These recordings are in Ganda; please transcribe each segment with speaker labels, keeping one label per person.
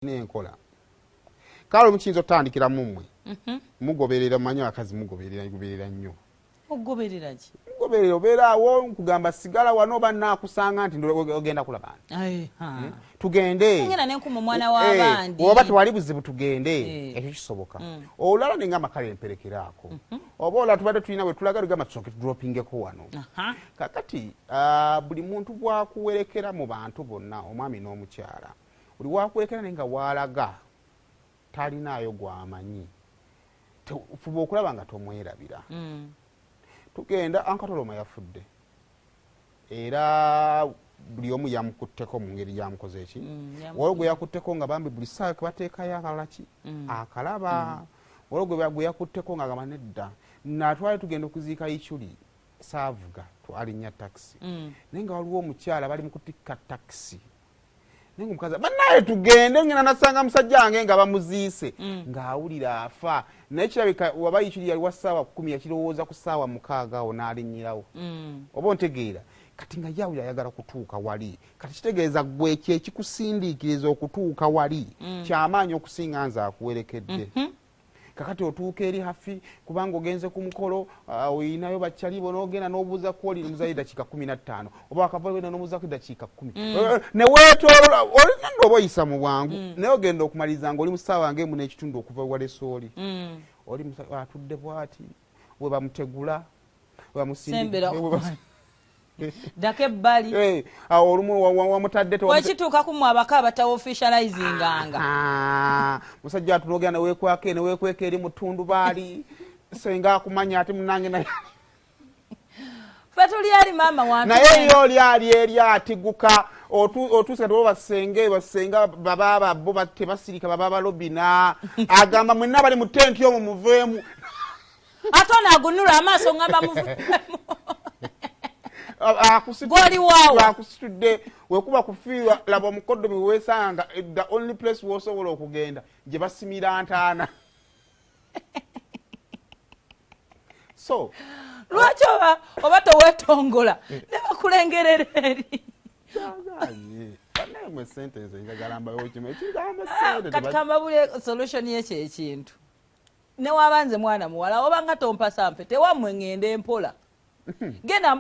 Speaker 1: n'enkola kale mukiyinza otandikira mummwe mugoberera manyo akazi mugoberera nnyo
Speaker 2: ogoberera ki
Speaker 1: mugoberera obeerawo nkugamba sigala wano oba naakusanga nti ogenda kulaba tugende
Speaker 2: ngena nenkumu mwana w'abandi
Speaker 1: oba tewali buzibu tugende ekyo kisoboka olala nengamba kale emperekeraako oba olala tubadde tulina bwe tulaga lugamba tusooke tudropingeko wano kakati buli muntu bwakuwerekera mu bantu bonna omwami n'omukyala buli wakuwerekera naye nga waalaga talinaayo gwamanyi fuba okulaba nga tomwerabira tugenda ankatoloma yafudde era buli omu yamukutteko mu ngeri gyamukoze eki waliwo gwe yakutteko nga bambi buli ssaawa kebateekayo akalaki akalaba waliwo gwe yakutteko nga gamba nedda natwale tugenda okuziika ikyuli saavuga twalinnya takisi naye nga waliwo omukyala bali mu kutikka takisi naye nga omukazi bannaye tugende ngena nasanga musajja wange nga bamuziise ng'awulira afa naye kirabika waba ikyuli yali wa ssaawa 10 yakirowooza ku ssaawa 6 awo n'alinnyirawo oba ontegeera kati nga yawulira ayagala kutuuka wali kati kitegeeza gwe ekyo ekikusindiikiriza okutuuka wali kyamaanyi okusinga nze akuwerekedde kakati otuuka eri hafi kubanga ogenze ku mukolo oyinayo bakyali bo n'ogenda n'obuuza kwoli muzayi dakiika 15 oba akava wena n'obuuza ku dakiika 10 ne weetoolola olina oba oyisa mu bwangu naye ogenda okumaliriza nga oli mu ssaawa ng'emu n'ekitundu okuva walesa oli oli atudde bw'ati we bamutegula we bamusindika
Speaker 2: dake ebbali
Speaker 1: olumu wamutadde
Speaker 2: wekituuka kumu abaka abatawo officializinganga
Speaker 1: musajja atulogera newekweka eri mutundu baali senga akumanya ati munange naye
Speaker 2: fe tuli ali maama wantu
Speaker 1: naye yo lyali eri atiguka otuusa kati basenga baba bo tebasirika baba balobina agamba mwenna bali mu tenti omwo muveemu
Speaker 2: ate onaagunula amaaso ngamba muveemu
Speaker 1: akusitudde wekuba kufiirwa laba omukoddomi weesanga the only place wosobola okugenda gye basimira ntaana so
Speaker 2: lwaki oba toweetongola ne bakulengerera eri kati kambabule solution yekyo ekintu newabanze mwana muwala oba nga tompasampe tewammwe ngende mpola genda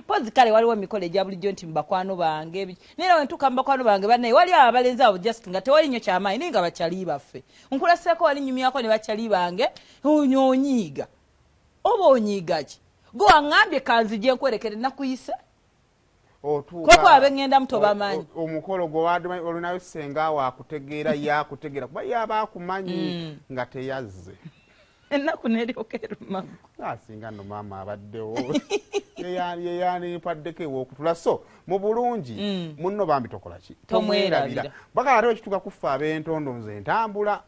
Speaker 2: pozi kale waliwo emikolo egya bulijjo nti mubakwano bange nera wentuuka mubakwano bange bannaye wali abalenzi abo just nga tewali nnyo kyamaanyi naye nga bakyali baffe nkulaseeko wali nyumyako ne bakyali bange onyiiga oba onyiiga ki gwe waŋŋambye kanzije nkwerekere nakuyise kweko abengenda muto bamanyi
Speaker 1: omukolo gwe olinayo senga waakutegeera yakutegeera kuba yaba akumanyi nga teyazze
Speaker 2: ennaku neryoka erumago
Speaker 1: asinga nno maama abaddewo yeyanipaddeko ewokutula so mu bulungi munno bambi tokola ki tomwerabira bakala ate wekituuka kufa ab'entondo nze ntambula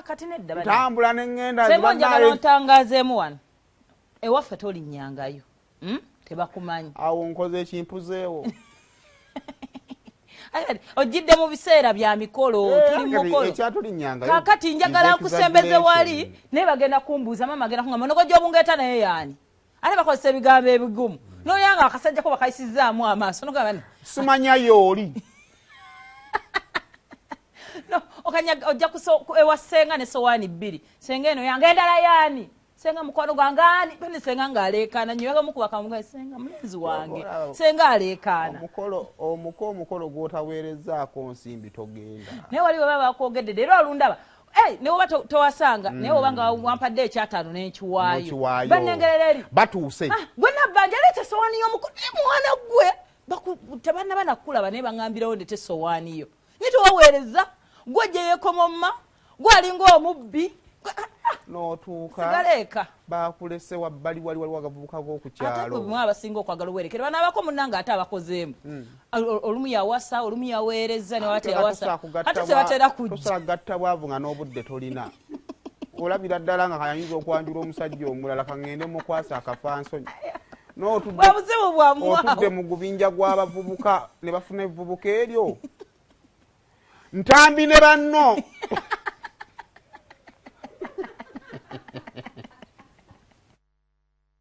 Speaker 2: kati nedda
Speaker 1: ntambula neŋŋenda
Speaker 2: sebonjagala ontangazeemu wano ewaffe tolinnyangayo tebakumanyi
Speaker 1: awo nkoze ekimpuzeewo
Speaker 2: ojjidde mu biseera bya mikolo tuli mukolo kakati njagala nkusembeze wali naye bagenda kumbuuza maama agenda kungamba nogo gy'obungeeta naye yaani ate bakozesa ebigambo ebigumu nolyanga akasajjako bakayisizaamu amaaso nogamba
Speaker 1: simanyayo oli
Speaker 2: ojja ewa senga ne sowaani 2 senga eno yange endala yaani senga mukwano gwange ani bene senga ng'aleekaana nnyo yaga mukuba kamuga senga mulenzi wange senga aleekaana
Speaker 1: omukolo gw'otaweerezaako nsimbi togenda
Speaker 2: naye wali baba bakwogedde leero olundaba ne woba towasanga naye woba nga wampadde ekyataano n'enkiwaayo bannengerera eri
Speaker 1: batuuse
Speaker 2: gwe nabbanja leeta sowaani y'omukolo naye mwana gwe tebanna banakulaba naye baŋŋambirawo ndete sowaani yo naye tewaweereza gwe gye yeekomomma gwalinga omubbi
Speaker 1: n'otuuka
Speaker 2: sigaleka
Speaker 1: bakulese wabbali waliwo agavubuka g'okukyalo
Speaker 2: ate abasinga okwagala owerekere banaabako munnanga ate abakozeemu olumu yawasa olumu yaweereza ne wate yawasa ate sebatera kujja
Speaker 1: tosagatta bwavu nga n'obudde tolina olabira ddala nga kayinza okwanjula omusajja omulala kaŋŋende mukwasa akafansonyi
Speaker 2: obuzibu bwamwawo
Speaker 1: otudde mu gubinja gw'abavubuka ne bafuna evvubuka eryo ntambi ne banno